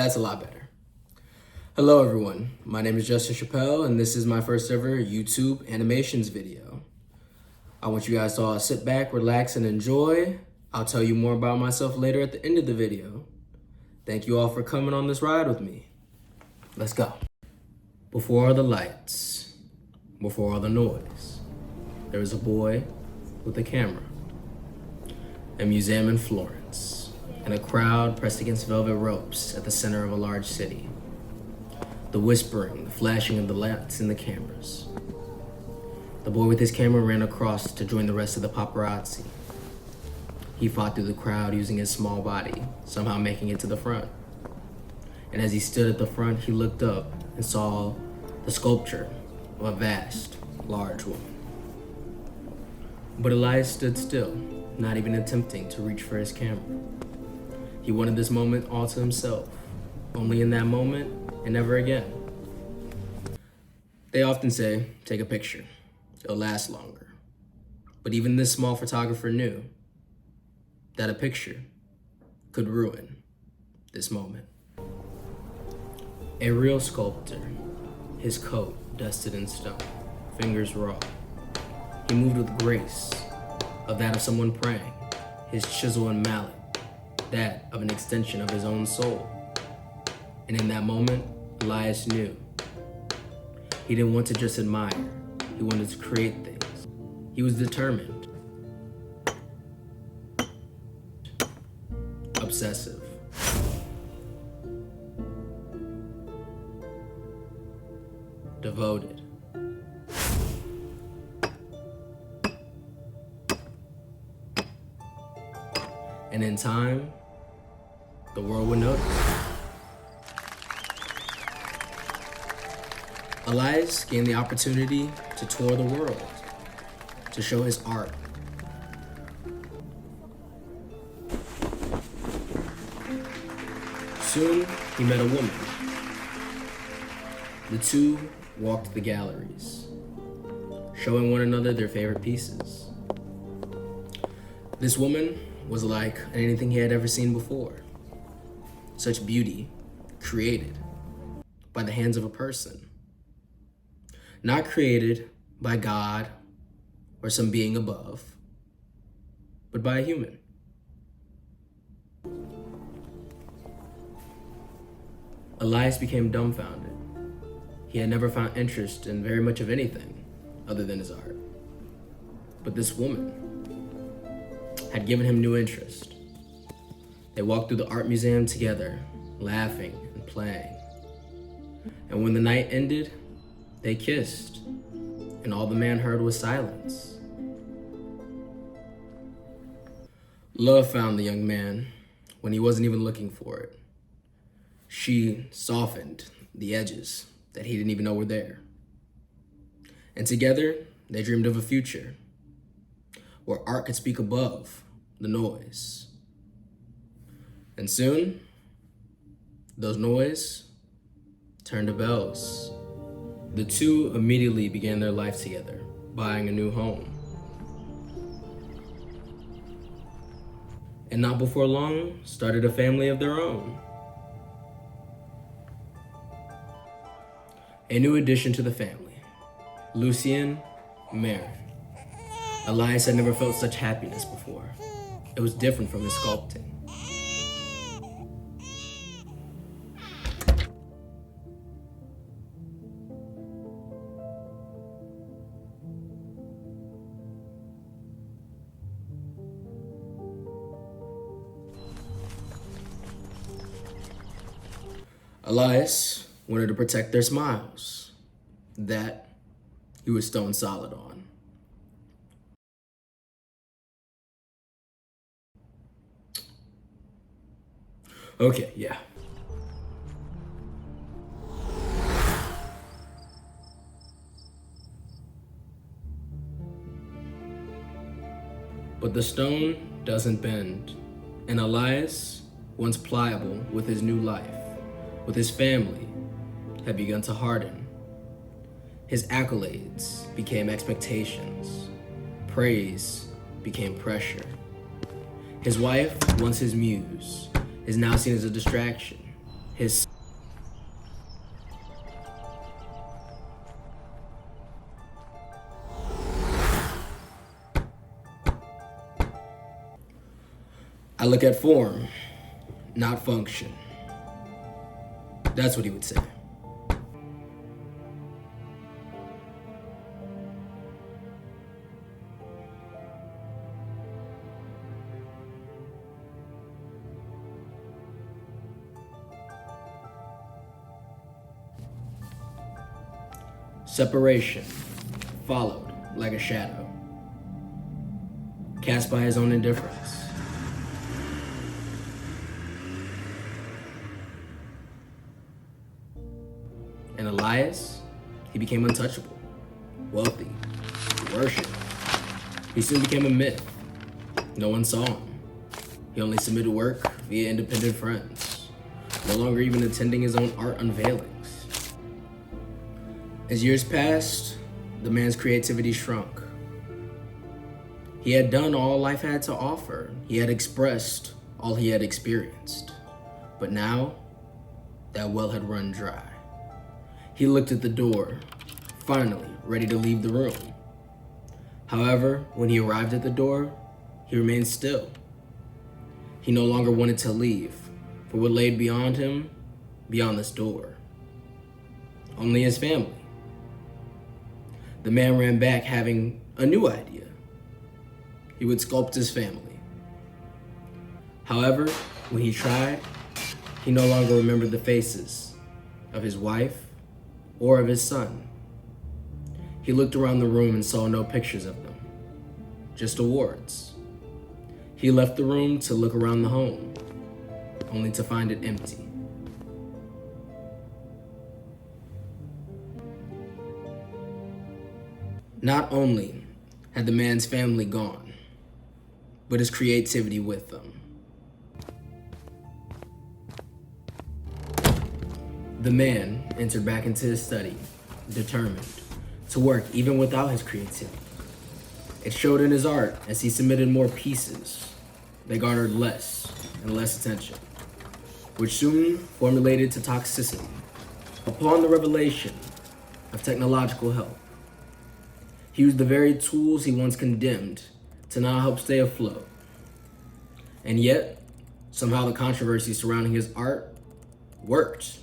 That's a lot better. Hello everyone, my name is Justin Chappelle and this is my first ever YouTube animations video. I want you guys to all sit back, relax, and enjoy. I'll tell you more about myself later at the end of the video. Thank you all for coming on this ride with me. Let's go. Before all the lights, before all the noise, there was a boy with a camera, a museum in Florence, and a crowd pressed against velvet ropes at the center of a large city. The whispering, the flashing of the lights and the cameras. The boy with his camera ran across to join the rest of the paparazzi. He fought through the crowd using his small body, somehow making it to the front. And as he stood at the front, he looked up and saw the sculpture of a vast, large woman. But Elias stood still, not even attempting to reach for his camera. He wanted this moment all to himself, only in that moment and never again. They often say, take a picture, it'll last longer. But even this small photographer knew that a picture could ruin this moment. A real sculptor, his coat dusted in stone, fingers raw. He moved with grace, of that of someone praying, his chisel and mallet, that of an extension of his own soul. And in that moment, Elias knew. He didn't want to just admire, he wanted to create things. He was determined, obsessive. Devoted. And in time, the world would notice. Elias gained the opportunity to tour the world, to show his art. Soon, he met a woman. The two walked the galleries, showing one another their favorite pieces. This woman was like anything he had ever seen before. Such beauty created by the hands of a person. Not created by God or some being above, but by a human. Elias became dumbfounded. He had never found interest in very much of anything other than his art. But this woman had given him new interest. They walked through the art museum together, laughing and playing. And when the night ended, they kissed, and all the man heard was silence. Love found the young man when he wasn't even looking for it. She softened the edges that he didn't even know were there. And together, they dreamed of a future where art could speak above the noise. And soon, those noise turned to bells. The two immediately began their life together, buying a new home. And not before long, started a family of their own. A new addition to the family, Lucien Marin. Elias had never felt such happiness before. It was different from his sculpting. Elias wanted to protect their smiles. That he was stone solid on. Okay, yeah. But the stone doesn't bend, and Elias, once pliable with his new life, with his family, had begun to harden. His accolades became expectations. Praise became pressure. His wife, once his muse, is now seen as a distraction. his I look at form, not function. That's what he would say. Separation followed like a shadow, cast by his own indifference. And Elias, he became untouchable, wealthy, worshipped. He soon became a myth. No one saw him. He only submitted work via independent friends, no longer even attending his own art unveilings. As years passed, the man's creativity shrunk. He had done all life had to offer. He had expressed all he had experienced. But now, that well had run dry. He looked at the door, finally ready to leave the room. However, when he arrived at the door, he remained still. He no longer wanted to leave, for what lay beyond him, beyond this door. Only his family. The man ran back having a new idea. He would sculpt his family. However, when he tried, he no longer remembered the faces of his wife or of his son. He looked around the room and saw no pictures of them, just awards. He left the room to look around the home, only to find it empty. Not only had the man's family gone, but his creativity with them. The man entered back into his study, determined to work even without his creativity. It showed in his art as he submitted more pieces. They garnered less and less attention, which soon formulated to toxicity. Upon the revelation of technological help, he used the very tools he once condemned to now help stay afloat. And yet, somehow the controversy surrounding his art worked.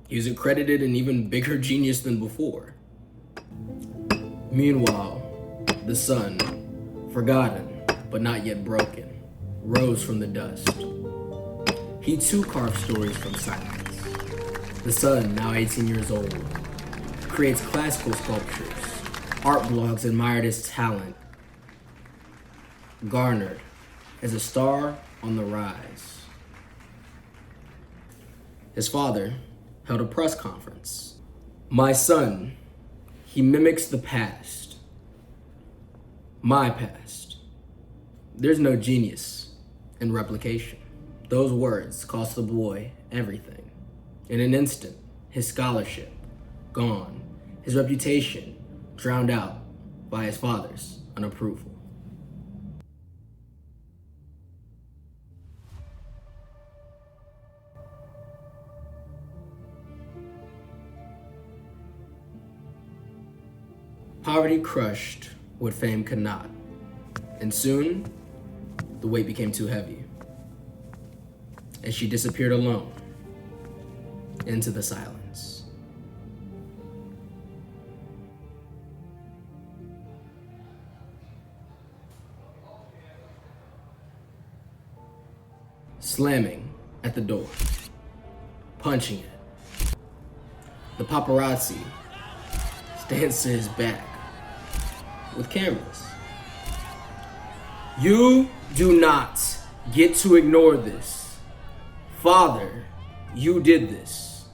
He was accredited an even bigger genius than before. Meanwhile, the sun, forgotten but not yet broken, rose from the dust. He too carved stories from silence. The son, now 18 years old, creates classical sculptures. Art blogs admired his talent, garnered as a star on the rise. His father held a press conference. My son, he mimics the past. My past. There's no genius in replication. Those words cost the boy everything. In an instant, his scholarship gone, his reputation drowned out by his father's unapproval. Poverty crushed what fame could not, and soon the weight became too heavy, and she disappeared alone into the silence. Slamming at the door, punching it. The paparazzi stands to his back with cameras. You do not get to ignore this. Father, you did this.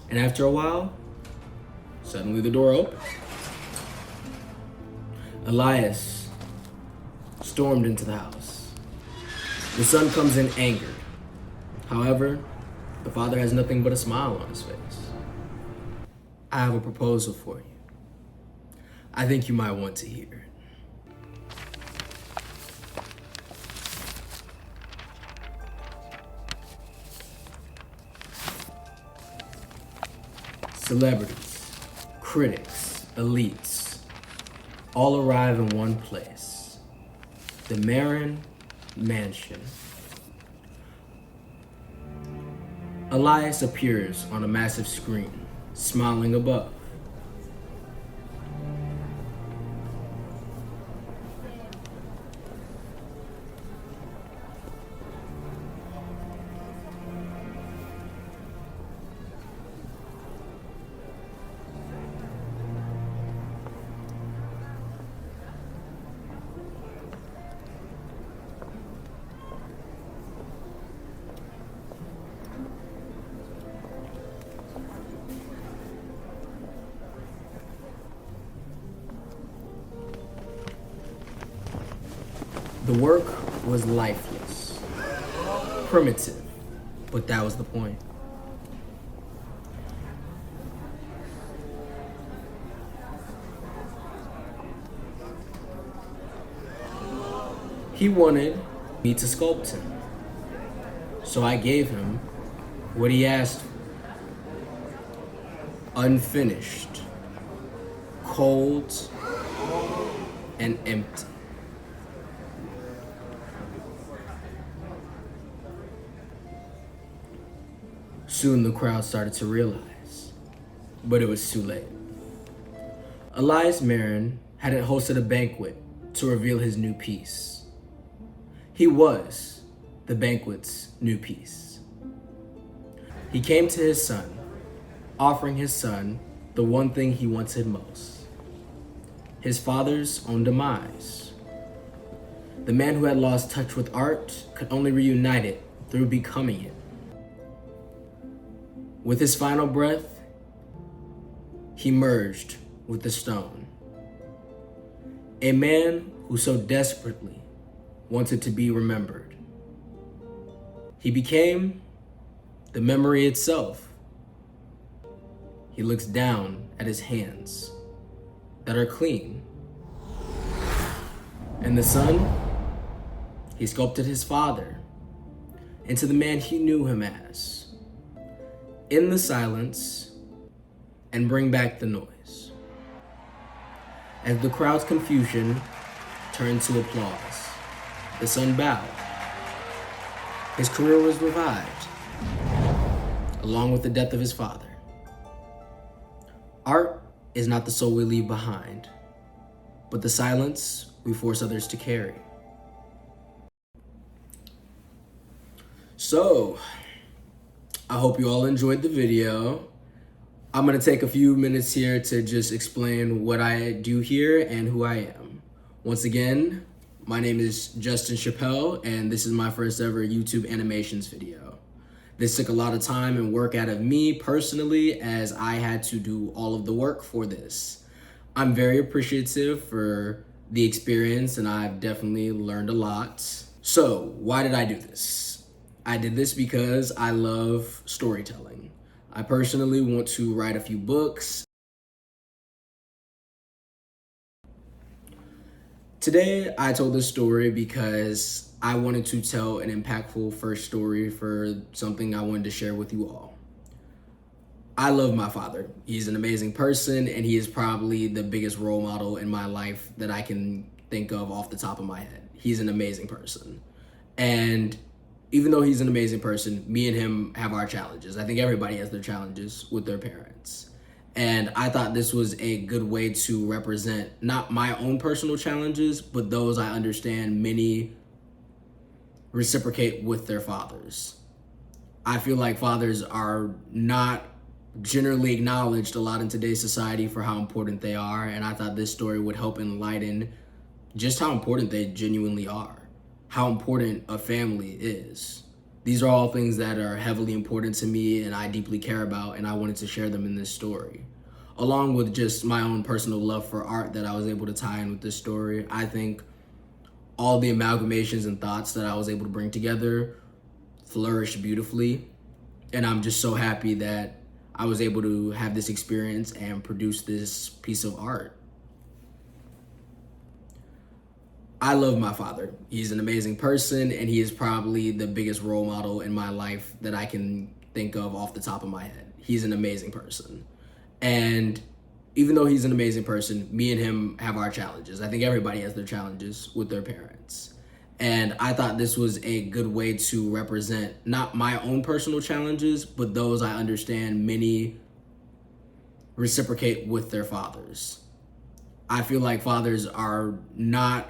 And after a while, suddenly the door opens. Elias stormed into the house. The son comes in angered. However, the father has nothing but a smile on his face. I have a proposal for you. I think you might want to hear it. celebrities, critics, elites, all arrive in one place, the Marin Mansion. Elias appears on a massive screen, smiling above. The work was lifeless, primitive, but that was the point. He wanted me to sculpt him, so I gave him what he asked for. Unfinished, cold, and empty. Soon the crowd started to realize, but it was too late. Elias Marin hadn't hosted a banquet to reveal his new piece. He was the banquet's new piece. He came to his son, offering his son the one thing he wanted most: his father's own demise. The man who had lost touch with art could only reunite it through becoming it. With his final breath, he merged with the stone. A man who so desperately wanted to be remembered. He became the memory itself. He looks down at his hands that are clean. And the son, he sculpted his father into the man he knew him as. In the silence, and bring back the noise. As the crowd's confusion turned to applause, the son bowed. His career was revived, along with the death of his father. Art is not the soul we leave behind, but the silence we force others to carry. So, I hope you all enjoyed the video. I'm gonna take a few minutes here to just explain what I do here and who I am. Once again, my name is Justin Chappelle, and this is my first ever YouTube animations video. This took a lot of time and work out of me personally, as I had to do all of the work for this. I'm very appreciative for the experience, and I've definitely learned a lot. So, why did I do this? I did this because I love storytelling. I personally want to write a few books. Today, I told this story because I wanted to tell an impactful first story for something I wanted to share with you all. I love my father. He's an amazing person, and he is probably the biggest role model in my life that I can think of off the top of my head. He's an amazing person. And even though he's an amazing person, me and him have our challenges. I think everybody has their challenges with their parents. And I thought this was a good way to represent not my own personal challenges, but those I understand many reciprocate with their fathers. I feel like fathers are not generally acknowledged a lot in today's society for how important they are. And I thought this story would help enlighten just how important they genuinely are. How important a family is. These are all things that are heavily important to me and I deeply care about, and I wanted to share them in this story. Along with just my own personal love for art that I was able to tie in with this story, I think all the amalgamations and thoughts that I was able to bring together flourished beautifully, and I'm just so happy that I was able to have this experience and produce this piece of art. I love my father. He's an amazing person, and he is probably the biggest role model in my life that I can think of off the top of my head. He's an amazing person. And even though he's an amazing person, me and him have our challenges. I think everybody has their challenges with their parents. And I thought this was a good way to represent not my own personal challenges, but those I understand many reciprocate with their fathers. I feel like fathers are not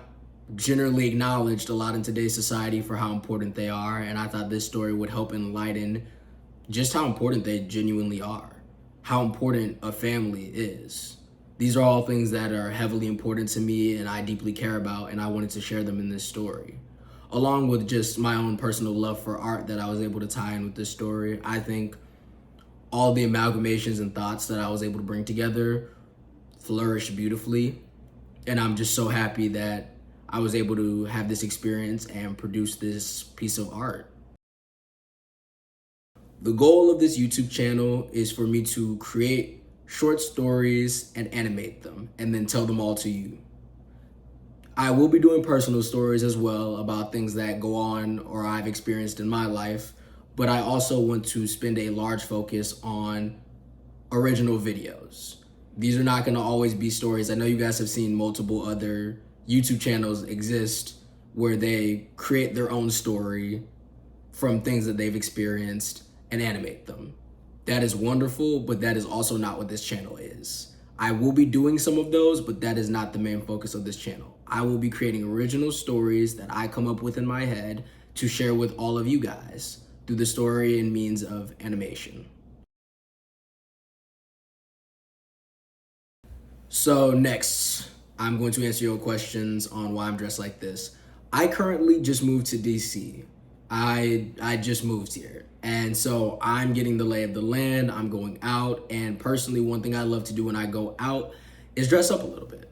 generally acknowledged a lot in today's society for how important they are, and I thought this story would help enlighten just how important they genuinely are, how important a family is. These are all things that are heavily important to me and I deeply care about, and I wanted to share them in this story. Along with just my own personal love for art that I was able to tie in with this story, I think all the amalgamations and thoughts that I was able to bring together flourished beautifully. And I'm just so happy that I was able to have this experience and produce this piece of art. The goal of this YouTube channel is for me to create short stories and animate them and then tell them all to you. I will be doing personal stories as well about things that go on or I've experienced in my life, but I also want to spend a large focus on original videos. These are not gonna always be stories. I know you guys have seen multiple other YouTube channels exist where they create their own story from things that they've experienced and animate them. That is wonderful, but that is also not what this channel is. I will be doing some of those, but that is not the main focus of this channel. I will be creating original stories that I come up with in my head to share with all of you guys through the story and means of animation. So next, I'm going to answer your questions on why I'm dressed like this. I currently just moved to DC. I just moved here. And so I'm getting the lay of the land. I'm going out. And personally, one thing I love to do when I go out is dress up a little bit.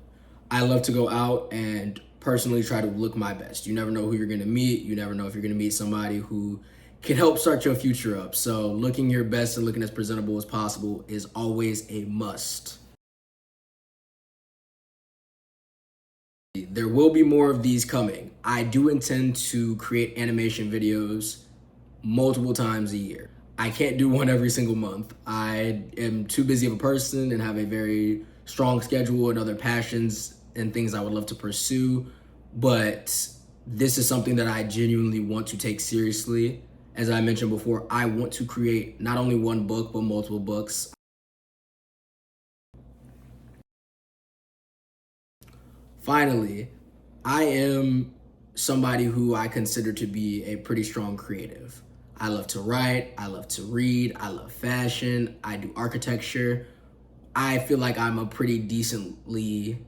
I love to go out and personally try to look my best. You never know who you're going to meet. You never know if you're going to meet somebody who can help start your future up. So looking your best and looking as presentable as possible is always a must. There will be more of these coming. I do intend to create animation videos multiple times a year. I can't do one every single month. I am too busy of a person and have a very strong schedule and other passions and things I would love to pursue. But this is something that I genuinely want to take seriously. As I mentioned before, I want to create not only one book, but multiple books. Finally, I am somebody who I consider to be a pretty strong creative. I love to write, I love to read, I love fashion, I do architecture. I feel like I'm a pretty decently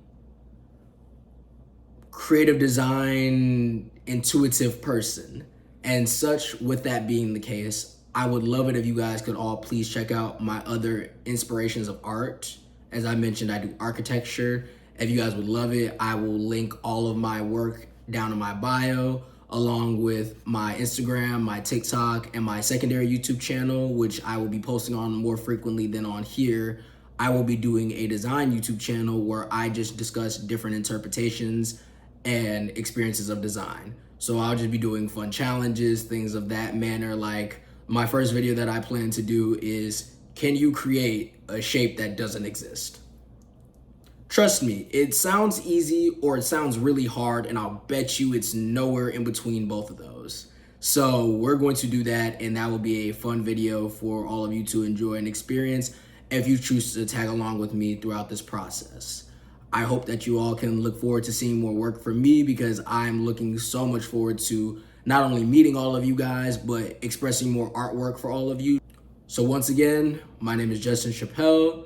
creative design, intuitive person. And such, with that being the case, I would love it if you guys could all please check out my other inspirations of art. As I mentioned, I do architecture. If you guys would love it, I will link all of my work down in my bio, along with my Instagram, my TikTok, and my secondary YouTube channel, which I will be posting on more frequently than on here. I will be doing a design YouTube channel where I just discuss different interpretations and experiences of design. So I'll just be doing fun challenges, things of that manner. Like my first video that I plan to do is, can you create a shape that doesn't exist? Trust me, it sounds easy or it sounds really hard, and I'll bet you it's nowhere in between both of those. So we're going to do that, and that will be a fun video for all of you to enjoy and experience if you choose to tag along with me throughout this process. I hope that you all can look forward to seeing more work from me, because I'm looking so much forward to not only meeting all of you guys, but expressing more artwork for all of you. So once again, my name is Justin Chappelle.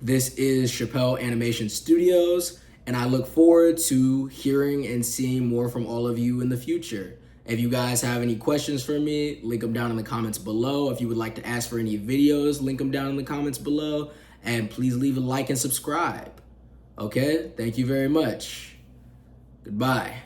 This is Chappelle Animation Studios, and I look forward to hearing and seeing more from all of you in the future. If you guys have any questions for me, link them down in the comments below. If you would like to ask for any videos, link them down in the comments below. And please leave a like and subscribe. Okay, thank you very much. Goodbye.